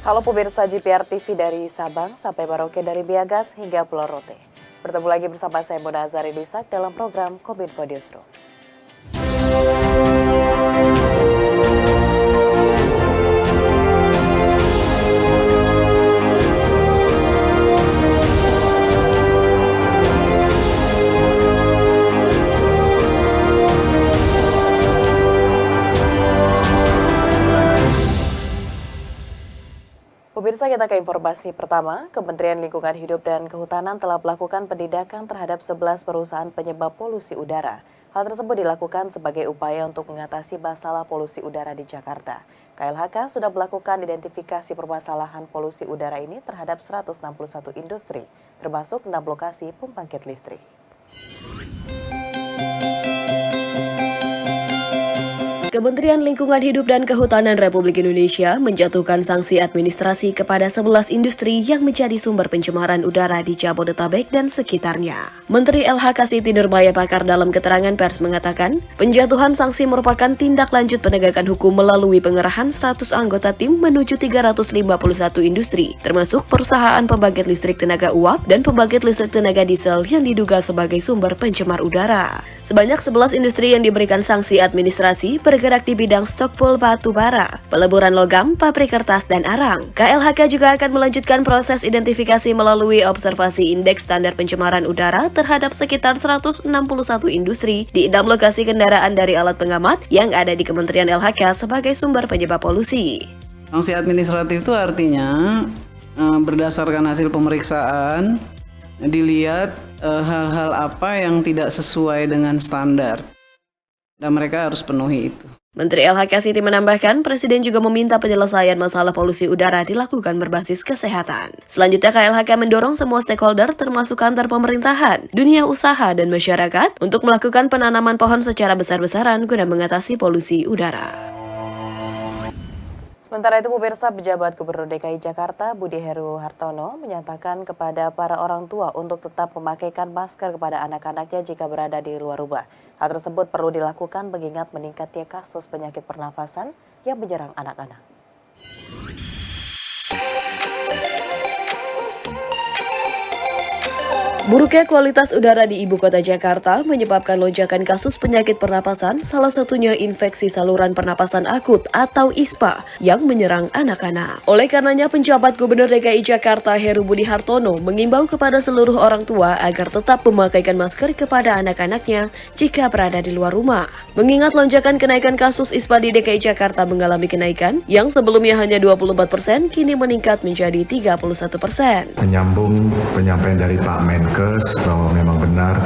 Halo pemirsa GPR TV dari Sabang sampai Merauke dari Biagas hingga Pulau Rote. Bertemu lagi bersama saya Mona Azari Disak dalam program Kominfo Newsroom. Pemirsa, kita ke informasi pertama. Kementerian Lingkungan Hidup dan Kehutanan telah melakukan penindakan terhadap 11 perusahaan penyebab polusi udara. Hal tersebut dilakukan sebagai upaya untuk mengatasi masalah polusi udara di Jakarta. KLHK sudah melakukan identifikasi permasalahan polusi udara ini terhadap 161 industri, termasuk 6 lokasi pembangkit listrik. Kementerian Lingkungan Hidup dan Kehutanan Republik Indonesia menjatuhkan sanksi administrasi kepada 11 industri yang menjadi sumber pencemaran udara di Jabodetabek dan sekitarnya. Menteri LHK Siti Nurbaya Pakar dalam keterangan pers mengatakan, penjatuhan sanksi merupakan tindak lanjut penegakan hukum melalui pengerahan 100 anggota tim menuju 351 industri, termasuk perusahaan pembangkit listrik tenaga uap dan pembangkit listrik tenaga diesel yang diduga sebagai sumber pencemar udara. Sebanyak 11 industri yang diberikan sanksi administrasi bergerak di bidang stok pool batu bara, peleburan logam, pabrik kertas, dan arang. KLHK juga akan melanjutkan proses identifikasi melalui observasi indeks standar pencemaran udara terhadap sekitar 161 industri di 6 lokasi kendaraan dari alat pengamat yang ada di Kementerian LHK sebagai sumber penyebab polusi. Sanksi administratif itu artinya berdasarkan hasil pemeriksaan dilihat hal-hal apa yang tidak sesuai dengan standar. Dan mereka harus penuhi itu. Menteri LHK Siti menambahkan, Presiden juga meminta penyelesaian masalah polusi udara dilakukan berbasis kesehatan. Selanjutnya, KLHK mendorong semua stakeholder termasuk kantor pemerintahan, dunia usaha, dan masyarakat untuk melakukan penanaman pohon secara besar-besaran guna mengatasi polusi udara. Sementara itu, pemirsa, pejabat Gubernur DKI Jakarta Budi Heru Hartono menyatakan kepada para orang tua untuk tetap memakaikan masker kepada anak-anaknya jika berada di luar rumah. Hal tersebut perlu dilakukan mengingat meningkatnya kasus penyakit pernafasan yang menyerang anak-anak. Buruknya kualitas udara di ibu kota Jakarta menyebabkan lonjakan kasus penyakit pernapasan, salah satunya infeksi saluran pernapasan akut atau ISPA yang menyerang anak-anak. Oleh karenanya, penjabat Gubernur DKI Jakarta Heru Budi Hartono mengimbau kepada seluruh orang tua agar tetap memakaikan masker kepada anak-anaknya jika berada di luar rumah. Mengingat lonjakan kenaikan kasus ISPA di DKI Jakarta mengalami kenaikan yang sebelumnya hanya 24%, kini meningkat menjadi 31%. Menyambung penyampaian dari Pak Menkes bahwa memang benar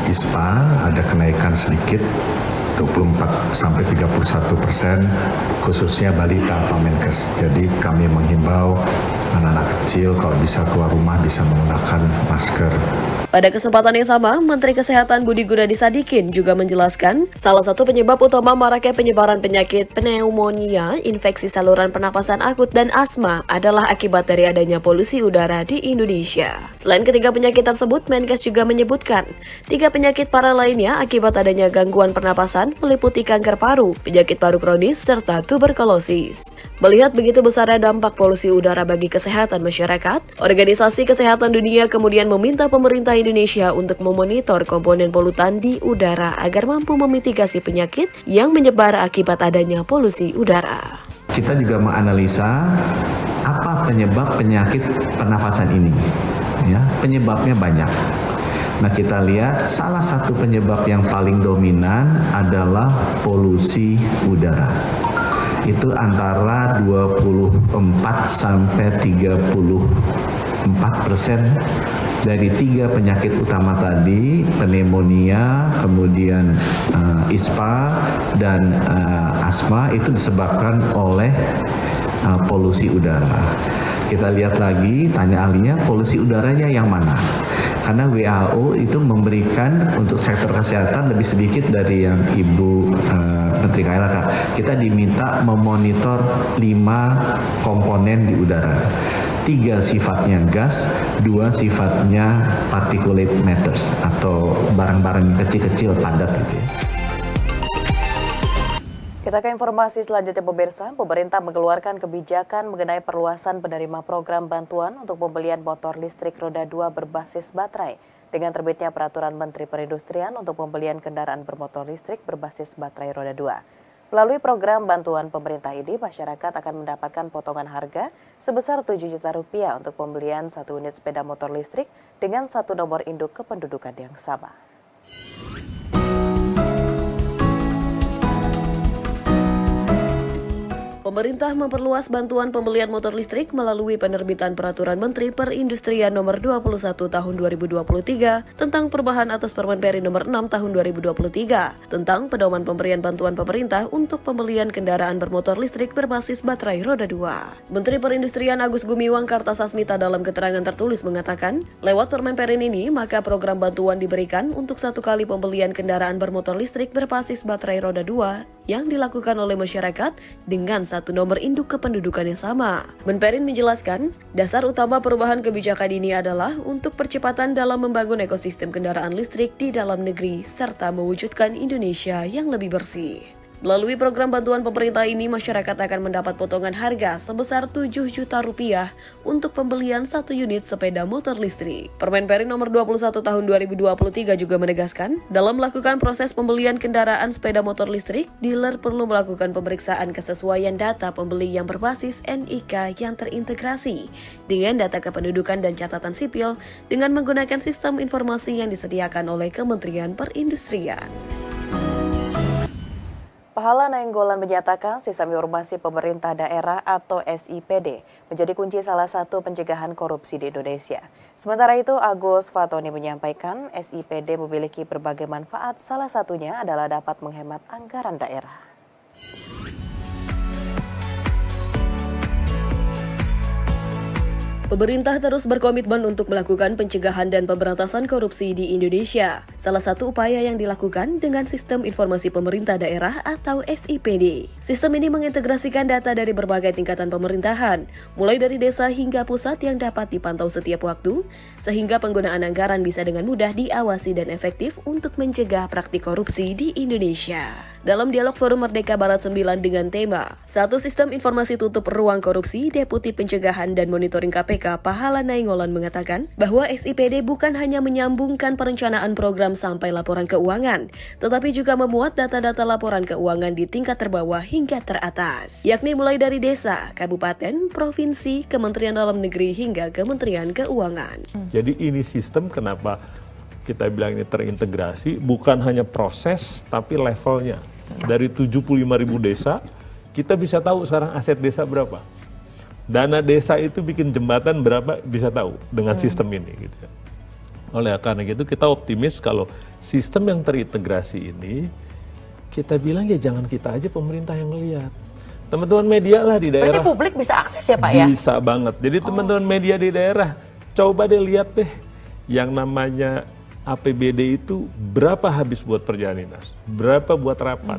ISPA ada kenaikan sedikit 24-31%, khususnya balita Pak Menkes. Jadi kami menghimbau anak-anak kecil kalau bisa keluar rumah bisa menggunakan masker. Pada kesempatan yang sama, Menteri Kesehatan Budi Gunadi Sadikin juga menjelaskan salah satu penyebab utama maraknya penyebaran penyakit pneumonia, infeksi saluran pernapasan akut, dan asma adalah akibat dari adanya polusi udara di Indonesia. Selain ketiga penyakit tersebut, Menkes juga menyebutkan 3 penyakit parah lainnya akibat adanya gangguan pernapasan meliputi kanker paru, penyakit paru kronis, serta tuberkulosis. Melihat begitu besarnya dampak polusi udara bagi kesehatan masyarakat, Organisasi Kesehatan Dunia kemudian meminta pemerintah Indonesia untuk memonitor komponen polutan di udara agar mampu memitigasi penyakit yang menyebar akibat adanya polusi udara. Kita juga menganalisa apa penyebab penyakit pernafasan ini. Ya, penyebabnya banyak. Nah, kita lihat salah satu penyebab yang paling dominan adalah polusi udara. Itu antara 24-34% dari 3 penyakit utama tadi, pneumonia, kemudian ISPA, dan asma itu disebabkan oleh polusi udara. Kita lihat lagi, tanya ahlinya, polusi udaranya yang mana? Karena WHO itu memberikan untuk sektor kesehatan lebih sedikit dari yang Ibu Menteri KLHK. Kita diminta memonitor 5 komponen di udara. 3 sifatnya gas, 2 sifatnya particulate matters atau barang-barang kecil-kecil padat gitu ya. Kita ke informasi selanjutnya pemirsa, pemerintah mengeluarkan kebijakan mengenai perluasan penerima program bantuan untuk pembelian motor listrik roda 2 berbasis baterai. Dengan terbitnya peraturan Menteri Perindustrian untuk pembelian kendaraan bermotor listrik berbasis baterai roda 2. Melalui program bantuan pemerintah ini, masyarakat akan mendapatkan potongan harga sebesar Rp7 juta untuk pembelian 1 unit sepeda motor listrik dengan 1 nomor induk kependudukan yang sama. Pemerintah memperluas bantuan pembelian motor listrik melalui penerbitan Peraturan Menteri Perindustrian Nomor 21 Tahun 2023 tentang perubahan atas Permen Peri Nomor 6 Tahun 2023 tentang pedoman pemberian bantuan pemerintah untuk pembelian kendaraan bermotor listrik berbasis baterai roda 2. Menteri Perindustrian Agus Gumiwang Kartasasmita dalam keterangan tertulis mengatakan, lewat Permen Peri ini maka program bantuan diberikan untuk 1 kali pembelian kendaraan bermotor listrik berbasis baterai roda 2 yang dilakukan oleh masyarakat dengan 1 nomor induk kependudukan yang sama. Menperin menjelaskan, dasar utama perubahan kebijakan ini adalah untuk percepatan dalam membangun ekosistem kendaraan listrik di dalam negeri serta mewujudkan Indonesia yang lebih bersih. Melalui program bantuan pemerintah ini, masyarakat akan mendapat potongan harga sebesar Rp7 juta untuk pembelian 1 unit sepeda motor listrik. Permen Peri Nomor 21 Tahun 2023 juga menegaskan, dalam melakukan proses pembelian kendaraan sepeda motor listrik, dealer perlu melakukan pemeriksaan kesesuaian data pembeli yang berbasis NIK yang terintegrasi dengan data kependudukan dan catatan sipil dengan menggunakan sistem informasi yang disediakan oleh Kementerian Perindustrian. Pahala Nainggolan menyatakan sistem informasi pemerintah daerah atau SIPD menjadi kunci salah satu pencegahan korupsi di Indonesia. Sementara itu, Agus Fatoni menyampaikan SIPD memiliki berbagai manfaat, salah satunya adalah dapat menghemat anggaran daerah. Pemerintah terus berkomitmen untuk melakukan pencegahan dan pemberantasan korupsi di Indonesia. Salah satu upaya yang dilakukan dengan Sistem Informasi Pemerintah Daerah atau SIPD. Sistem ini mengintegrasikan data dari berbagai tingkatan pemerintahan, mulai dari desa hingga pusat yang dapat dipantau setiap waktu, sehingga penggunaan anggaran bisa dengan mudah diawasi dan efektif untuk mencegah praktik korupsi di Indonesia. Dalam dialog Forum Merdeka Barat 9 dengan tema Satu Sistem Informasi Tutup Ruang Korupsi, Deputi Pencegahan dan Monitoring KPK Pahala Nainggolan mengatakan bahwa SIPD bukan hanya menyambungkan perencanaan program sampai laporan keuangan, tetapi juga memuat data-data laporan keuangan di tingkat terbawah hingga teratas, yakni mulai dari desa, kabupaten, provinsi, Kementerian Dalam Negeri hingga Kementerian Keuangan. Jadi ini sistem kenapa kita bilang ini terintegrasi, bukan hanya proses tapi levelnya. Dari 75.000 desa, kita bisa tahu sekarang aset desa berapa. Dana desa itu bikin jembatan berapa bisa tahu dengan sistem ini. Gitu. Oleh karena itu kita optimis kalau sistem yang terintegrasi ini, kita bilang ya jangan kita aja pemerintah yang lihat. Teman-teman media lah di daerah. Berarti publik bisa akses ya Pak ya? Bisa banget. Jadi teman-teman media di daerah, coba deh lihat deh yang namanya APBD itu berapa habis buat perjalanan dinas, berapa buat rapat.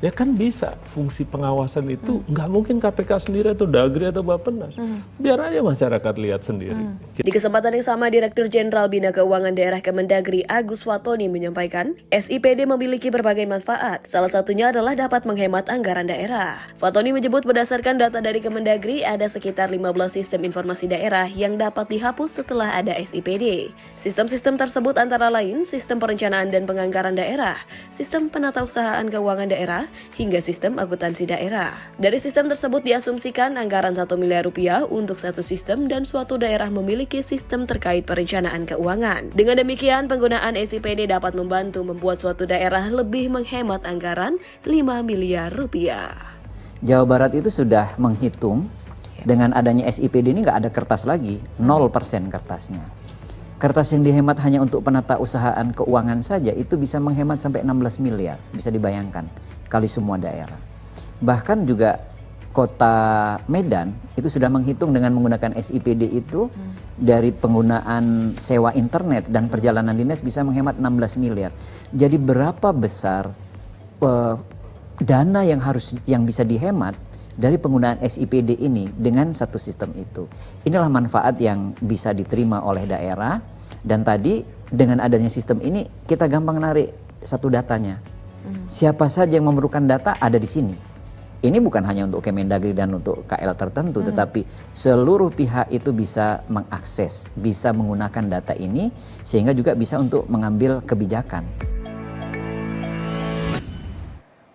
Ya kan bisa, fungsi pengawasan itu nggak mungkin KPK sendiri atau Dagri atau Bappenas. Biar aja masyarakat lihat sendiri. Di kesempatan yang sama, Direktur Jenderal Bina Keuangan Daerah Kemendagri Agus Fatoni menyampaikan, SIPD memiliki berbagai manfaat. Salah satunya adalah dapat menghemat anggaran daerah. Fatoni menyebut berdasarkan data dari Kemendagri, ada sekitar 15 sistem informasi daerah yang dapat dihapus setelah ada SIPD. Sistem-sistem tersebut antara lain sistem perencanaan dan penganggaran daerah, sistem penatausahaan keuangan daerah, hingga sistem akuntansi daerah. Dari sistem tersebut diasumsikan anggaran Rp1 miliar untuk satu sistem dan suatu daerah memiliki sistem terkait perencanaan keuangan. Dengan demikian, penggunaan SIPD dapat membantu membuat suatu daerah lebih menghemat anggaran Rp5 miliar. Jawa Barat itu sudah menghitung dengan adanya SIPD ini nggak ada kertas lagi, 0% kertasnya. Kertas yang dihemat hanya untuk penata usahaan keuangan saja itu bisa menghemat sampai 16 miliar, bisa dibayangkan, kali semua daerah. Bahkan juga kota Medan itu sudah menghitung dengan menggunakan SIPD itu dari penggunaan sewa internet dan perjalanan dinas bisa menghemat 16 miliar. Jadi berapa besar dana yang bisa dihemat dari penggunaan SIPD ini dengan satu sistem itu. Inilah manfaat yang bisa diterima oleh daerah, dan tadi dengan adanya sistem ini kita gampang narik satu datanya. Siapa saja yang memerlukan data ada di sini. ini bukan hanya untuk Kemendagri dan untuk KL tertentu, tetapi seluruh pihak itu bisa mengakses, bisa menggunakan data ini, sehingga juga bisa untuk mengambil kebijakan.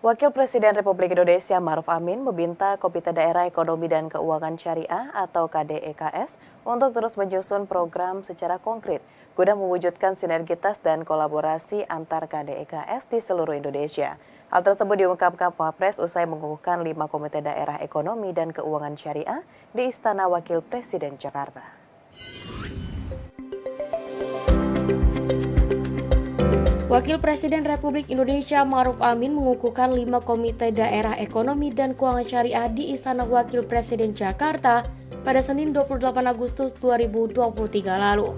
Wakil Presiden Republik Indonesia Maruf Amin meminta Komite Daerah Ekonomi dan Keuangan Syariah atau KDEKS untuk terus menyusun program secara konkret guna mewujudkan sinergitas dan kolaborasi antar KDEKS di seluruh Indonesia. Hal tersebut diungkapkan Wapres usai mengukuhkan 5 Komite Daerah Ekonomi dan Keuangan Syariah di Istana Wakil Presiden Jakarta. Wakil Presiden Republik Indonesia Maruf Amin mengukuhkan 5 Komite Daerah Ekonomi dan Keuangan Syariah di Istana Wakil Presiden Jakarta pada Senin 28 Agustus 2023 lalu.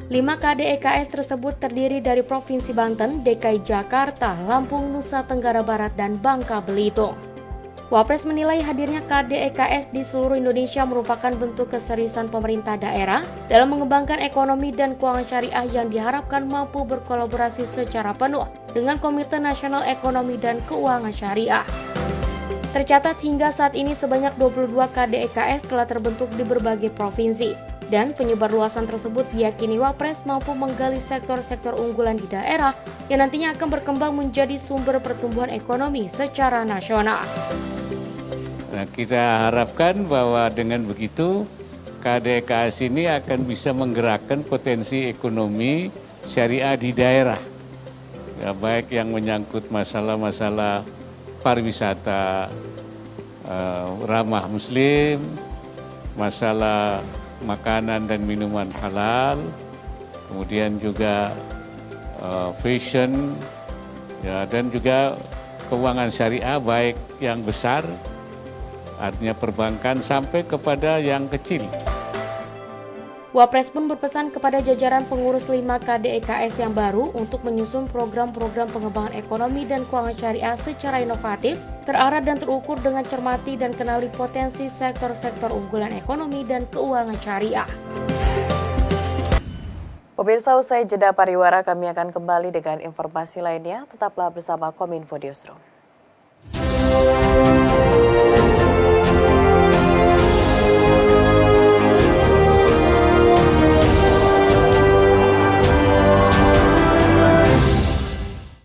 5 KDEKS tersebut terdiri dari Provinsi Banten, DKI Jakarta, Lampung, Nusa Tenggara Barat, dan Bangka Belitung. Wapres menilai hadirnya KDEKS di seluruh Indonesia merupakan bentuk keseriusan pemerintah daerah dalam mengembangkan ekonomi dan keuangan syariah yang diharapkan mampu berkolaborasi secara penuh dengan Komite Nasional Ekonomi dan Keuangan Syariah. Tercatat hingga saat ini sebanyak 22 KDEKS telah terbentuk di berbagai provinsi, dan penyebar luasan tersebut diyakini Wapres mampu menggali sektor-sektor unggulan di daerah yang nantinya akan berkembang menjadi sumber pertumbuhan ekonomi secara nasional. Nah, kita harapkan bahwa dengan begitu KDEKS ini akan bisa menggerakkan potensi ekonomi syariah di daerah, ya, baik yang menyangkut masalah-masalah pariwisata ramah muslim, masalah makanan dan minuman halal, kemudian juga fashion, ya, dan juga keuangan syariah baik yang besar, artinya perbankan, sampai kepada yang kecil. Wapres pun berpesan kepada jajaran pengurus 5 KDEKS yang baru untuk menyusun program-program pengembangan ekonomi dan keuangan syariah secara inovatif, terarah dan terukur dengan cermati dan kenali potensi sektor-sektor unggulan ekonomi dan keuangan syariah. Pemirsa, usai jeda pariwara kami akan kembali dengan informasi lainnya. Tetaplah bersama Kominfo Newsroom.